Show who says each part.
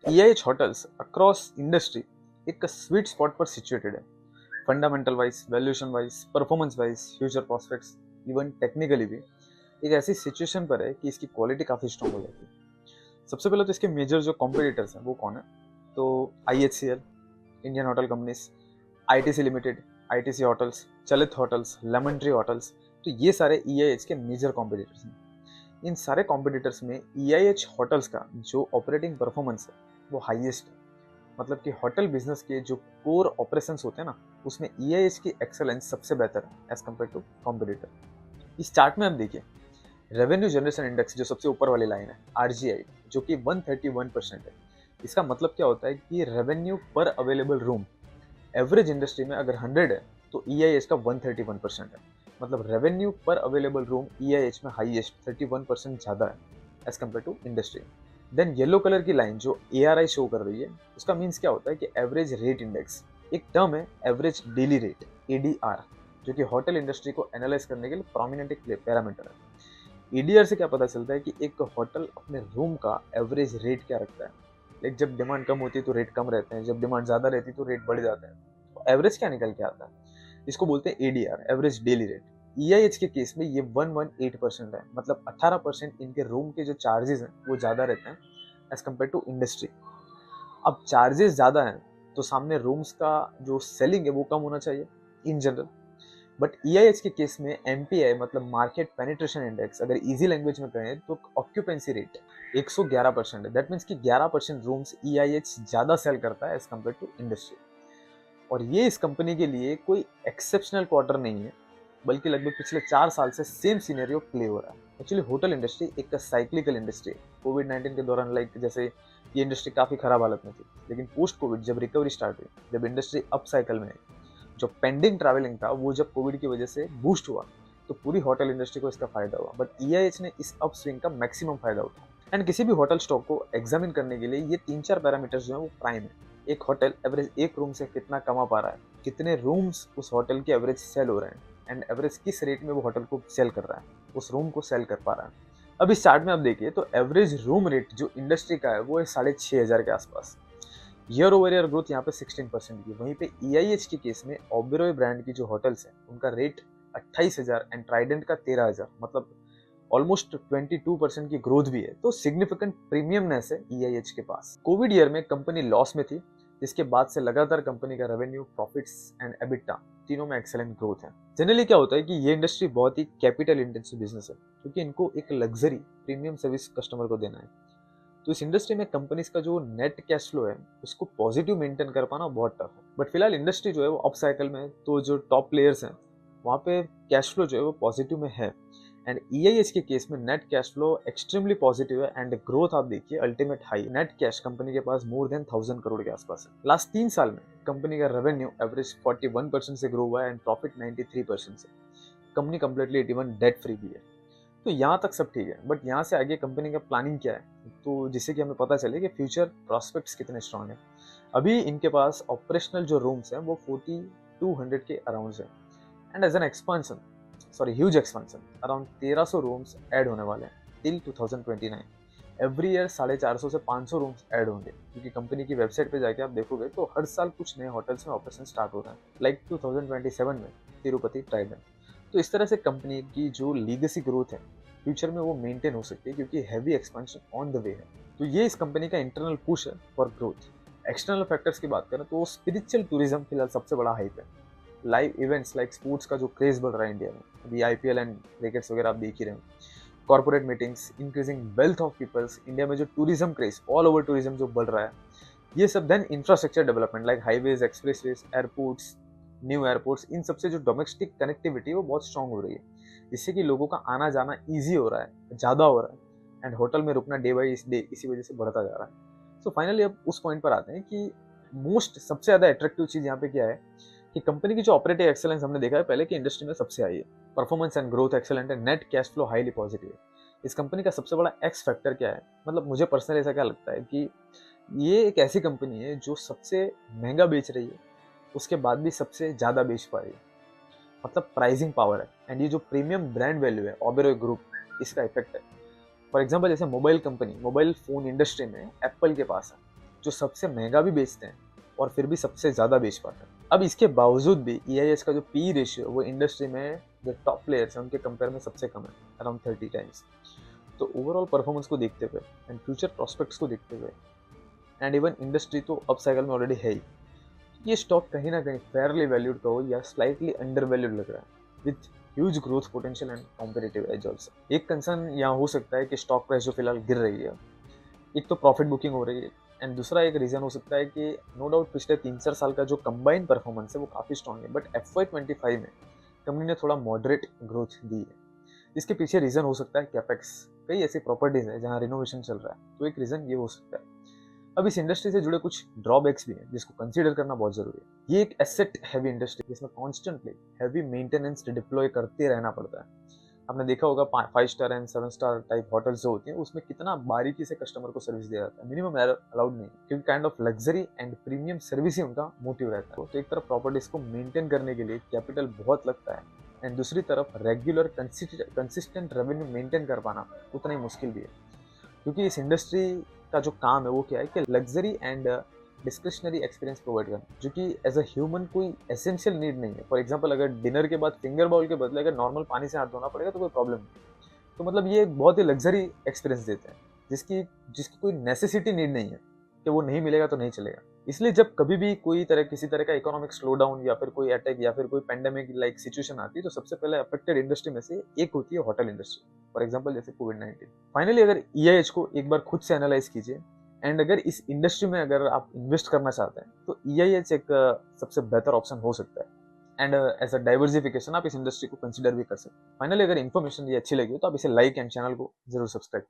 Speaker 1: EIH hotels across industry एक sweet spot पर situated है, fundamental wise, valuation wise, performance wise, future prospects, even technically भी एक ऐसी सिचुएशन पर है कि इसकी क्वालिटी काफ़ी स्ट्रॉन्ग हो जाती है। सबसे पहले तो इसके मेजर जो कॉम्पिटिटर्स हैं वो कौन है, तो IHCL, Indian hotel companies, ITC limited, ITC hotels, चलित होटल्स, लेमन ट्री होटल्स, तो ये सारे EIH के मेजर कॉम्पिटिटर्स हैं। इन सारे कॉम्पिटिटर्स में EIH होटल्स का जो ऑपरेटिंग परफॉर्मेंस है वो हाईएस्ट है। मतलब कि होटल बिजनेस के जो कोर ऑपरेशंस होते हैं ना, उसमें EIH की एक्सेलेंस सबसे बेहतर है एज कम्पेयर टू कॉम्पिटिटर। इस चार्ट में आप देखिए, रेवेन्यू जनरेशन इंडेक्स जो सबसे ऊपर वाली लाइन है, RGI, जो कि 131% है। इसका मतलब क्या होता है कि रेवेन्यू पर अवेलेबल रूम एवरेज इंडस्ट्री में अगर 100 है तो EIH का 131% है। मतलब रेवेन्यू पर अवेलेबल रूम EIH में हाईएस्ट 31% ज़्यादा है as compare to industry. Then yellow colour की लाइन जो ARI शो कर रही है, उसका मीन्स क्या होता है कि एवरेज रेट इंडेक्स, एक टर्म है एवरेज डेली रेट, ADR, जो कि होटल इंडस्ट्री को एनालाइज करने के लिए प्रोमिनेंट एक पैरामीटर है। ADR से क्या पता चलता है कि एक होटल अपने रूम का एवरेज रेट क्या रखता है। लाइक जब डिमांड कम होती है तो रेट कम रहते हैं, जब डिमांड ज़्यादा रहती है तो रेट बढ़ जाते हैं। तो एवरेज क्या निकल के आता है, इसको बोलते हैं ADR, average daily rate. EIH के केस में ये 118% है, मतलब 18% इनके रूम के जो चार्जेस हैं वो ज़्यादा रहते हैं एज कम्पेयर टू इंडस्ट्री। अब चार्जेस ज़्यादा हैं तो सामने रूम्स का जो सेलिंग है वो कम होना चाहिए इन जनरल। बट EIH के केस में MPI, मतलब मार्केट पेनिट्रेशन इंडेक्स, अगर इजी लैंग्वेज में कहें तो ऑक्यूपेंसी रेट 111% है। दैट मीन्स कि 11% रूम्स EIH ज़्यादा सेल करता है एज कम्पेयर टू इंडस्ट्री। और ये इस कंपनी के लिए कोई एक्सेप्शनल क्वार्टर नहीं है, बल्कि लगभग पिछले 4 साल से सेम सिनेरियो प्ले हो रहा है। एक्चुअली होटल इंडस्ट्री एक साइक्लिकल इंडस्ट्री है। कोविड-19 के दौरान लाइक जैसे ये इंडस्ट्री काफ़ी खराब हालत में थी, लेकिन पोस्ट कोविड जब रिकवरी स्टार्ट हुई, जब इंडस्ट्री अप साइकिल में आई, जो पेंडिंग ट्रैवलिंग था वो जब कोविड की वजह से बूस्ट हुआ, तो पूरी होटल इंडस्ट्री को इसका फायदा हुआ। बट EIH ने इस अप स्विंग का मैक्सिमम फायदा उठाया। एंड किसी भी होटल स्टॉक को एग्जामिन करने के लिए ये 3-4 पैरामीटर्स जो है वो प्राइम है। एक होटल एवरेज एक रूम से कितना कमा पा रहा है, कितने रूम्स उस होटल के एवरेज सेल हो रहे हैं, एंड एवरेज किस रेट में वो होटल को सेल कर रहा है, उस रूम को सेल कर पा रहा है। अब इस चार्ट में आप देखिए तो एवरेज रूम रेट जो इंडस्ट्री का है वो है 6,500 के आसपास। ईयर ओवर ईयर ग्रोथ यहाँ पे 16% की। वहीं पे EIH के केस में ओबेरॉय ब्रांड की जो होटल्स हैं उनका रेट 28,000 एंड ट्राइडेंट का 13,000, मतलब ऑलमोस्ट 22% की ग्रोथ भी है। तो सिग्निफिकेंट प्रीमियमनेस है EIH के पास। कोविड ईयर में कंपनी लॉस में थी, जिसके बाद से लगातार कंपनी का रेवेन्यू, प्रॉफिट्स एंड एबिटा तीनों में एक्सेलेंट ग्रोथ है। जनरली क्या होता है कि ये इंडस्ट्री बहुत ही कैपिटल इंटेंसिव बिजनेस है, क्योंकि इनको एक लग्जरी प्रीमियम सर्विस कस्टमर को देना है। तो इस इंडस्ट्री में कंपनीज का जो नेट कैश फ्लो है उसको पॉजिटिव मेंटेन कर पाना बहुत टफ है। बट फिलहाल इंडस्ट्री जो है वो अप साइकिल में है, तो जो टॉप प्लेयर्स हैं वहाँ पे कैश फ्लो जो है वो पॉजिटिव में है। एंड EIH के केस में net cash flow extremely positive है एंड ग्रोथ आप देखिए ultimate high. Net cash company के पास मोर देन 1,000 करोड़ के आसपास है। लास्ट 3 साल में कंपनी का रेवेन्यू एवरेज 41% से ग्रो हुआ है एंड प्रॉफिट 93% से। Company completely even debt free भी है। तो यहाँ तक सब ठीक है, बट यहाँ से आगे कंपनी का प्लानिंग क्या है, तो जिससे कि हमें पता चले कि फ्यूचर प्रॉस्पेक्ट्स कितने स्ट्रांग हैं। अभी इनके पास ऑपरेशनल जो रूम्स हैं वो 4,200 के अराउंड है। And as an expansion, sorry huge expansion, around 1,300 rooms add होने वाले हैं टिल 2029। एवरी ईयर 450 से 500 रूम्स ऐड होंगे, क्योंकि कंपनी की वेबसाइट पे जाके आप देखोगे तो हर साल कुछ नए होटल्स में ऑपरेशन स्टार्ट हो रहे हैं, लाइक 2027 में तिरुपति ट्राइडेंट। तो इस तरह से कंपनी की जो लीगेसी ग्रोथ है फ्यूचर में वो मेंटेन हो सकती है, क्योंकि heavy expansion on the way है। तो ये इस कंपनी का इंटरनल पुश है फॉर ग्रोथ। एक्सटर्नल फैक्टर्स की बात करें तो स्पिरिचुअल टूरिज्म फिलहाल सबसे बड़ा हाइप है। लाइव इवेंट्स लाइक स्पोर्ट्स का जो क्रेज बढ़ रहा है इंडिया में, अभी IPL एंड क्रिकेट्स वगैरह आप देख ही रहे हो, corporate meetings, increasing wealth of peoples, India में जो tourism craze, all over tourism जो बढ़ रहा है, ये सब। Then infrastructure development like highways, expressways, airports, new airports, इन सबसे जो डोमेस्टिक कनेक्टिविटी वो बहुत स्ट्रांग हो रही है, जिससे कि लोगों का आना जाना ईजी हो रहा है, ज़्यादा हो रहा है, एंड होटल में रुकना डे बाई डे इसी वजह से बढ़ता जा रहा है। सो फाइनली अब उस पॉइंट पर आते हैं कि मोस्ट सबसे ज़्यादा अट्रैक्टिव चीज़ यहाँ पे क्या है, कि कंपनी की जो ऑपरेटिंग एक्सेलेंस हमने देखा है पहले की इंडस्ट्री में सबसे आई है। परफॉर्मेंस एंड ग्रोथ एक्सेलेंट है, net cash flow highly positive है। इस कंपनी का सबसे बड़ा एक्स फैक्टर क्या है, मतलब मुझे पर्सनली ऐसा क्या लगता है कि ये एक ऐसी कंपनी है जो सबसे महंगा बेच रही है, उसके बाद भी सबसे ज़्यादा बेच पा रही है। मतलब प्राइसिंग पावर है, एंड ये जो प्रीमियम ब्रांड वैल्यू है ओबेरॉय ग्रुप, इसका इफेक्ट है। फॉर एग्जांपल जैसे mobile company, mobile phone industry में एप्पल के पास है, जो सबसे महंगा भी बेचते हैं और फिर भी सबसे ज़्यादा बेच पाते हैं। अब इसके बावजूद भी EIS का जो पी रेशियो वो इंडस्ट्री में जो टॉप प्लेयर्स हैं उनके कंपेयर में सबसे कम है, अराउंड 30 टाइम्स। तो ओवरऑल परफॉर्मेंस को देखते हुए एंड फ्यूचर प्रोस्पेक्ट्स को देखते हुए एंड इवन इंडस्ट्री तो अप साइकिल में ऑलरेडी है ही, ये स्टॉक कहीं ना कहीं फेयरली वैल्यूड कहो या स्लाइटली अंडर वैल्यूड लग रहा है with huge growth potential and competitive as also. एक कंसर्न यहाँ हो सकता है कि स्टॉक प्राइस जो फिलहाल गिर रही है, एक तो प्रॉफिट बुकिंग हो रही है एंड दूसरा एक रीजन हो सकता है कि नो डाउट पिछले 3-4 साल का जो कंबाइंड परफॉर्मेंस है वो काफ़ी स्ट्रॉन्ग है, बट FY25 में कंपनी ने थोड़ा मॉडरेट ग्रोथ दी है। इसके पीछे रीजन हो सकता है कैपेक्स, कई ऐसी प्रॉपर्टीज है जहाँ रिनोवेशन चल रहा है, तो एक रीजन ये हो सकता है। अब इस इंडस्ट्री से जुड़े कुछ ड्रॉबैक्स भी हैं जिसको कंसीडर करना बहुत जरूरी है। ये एक एसेट हैवी इंडस्ट्री जिसमें कॉन्स्टेंटली हैवी मेंटेनेंस डिप्लॉय करते रहना पड़ता है। आपने देखा होगा 5 star and 7 star type hotels जो होती हैं उसमें कितना बारीकी से कस्टमर को सर्विस दिया जाता है, मिनिमम एरर अलाउड नहीं, क्योंकि kind of luxury and premium service ही उनका मोटिव रहता है। तो एक तरफ प्रॉपर्टीज को मेंटेन करने के लिए कैपिटल बहुत लगता है एंड दूसरी तरफ रेगुलर कंसिस्टेंट रेवेन्यू मेंटेन कर पाना उतना ही मुश्किल भी है, क्योंकि इस इंडस्ट्री का जो काम है वो क्या है कि luxury and discretionary experience provide करना, जो कि एज अ ह्यूमन कोई एसेंशियल नीड नहीं है। फॉर एग्जांपल अगर डिनर के बाद फिंगर बाउल के बदले अगर नॉर्मल पानी से हाथ धोना पड़ेगा तो कोई प्रॉब्लम नहीं। तो मतलब ये बहुत ही लग्जरी एक्सपीरियंस देते हैं जिसकी जिसकी कोई नेसेसिटी नीड नहीं है कि वो नहीं मिलेगा तो नहीं चलेगा। इसलिए जब कभी भी कोई तरह किसी तरह का इकोनॉमिक स्लो डाउन या फिर कोई अटैक या फिर कोई पेंडेमिक लाइक सिचुएशन आती है तो सबसे पहले अफेक्टेड इंडस्ट्री में से एक होती है होटल इंडस्ट्री, फॉर एग्जांपल जैसे कोविड-19। फाइनली अगर EIH को एक बार खुद से एनालाइज कीजिए एंड अगर इस इंडस्ट्री में अगर आप इन्वेस्ट करना चाहते हैं तो EIH एक सबसे बेहतर ऑप्शन हो सकता है एंड एज अ डाइवर्सिफिकेशन आप इस इंडस्ट्री को कंसिडर भी कर सकते हैं। फाइनली अगर इन्फॉर्मेशन ये अच्छी लगी हो तो आप इसे लाइक एंड चैनल को जरूर सब्सक्राइब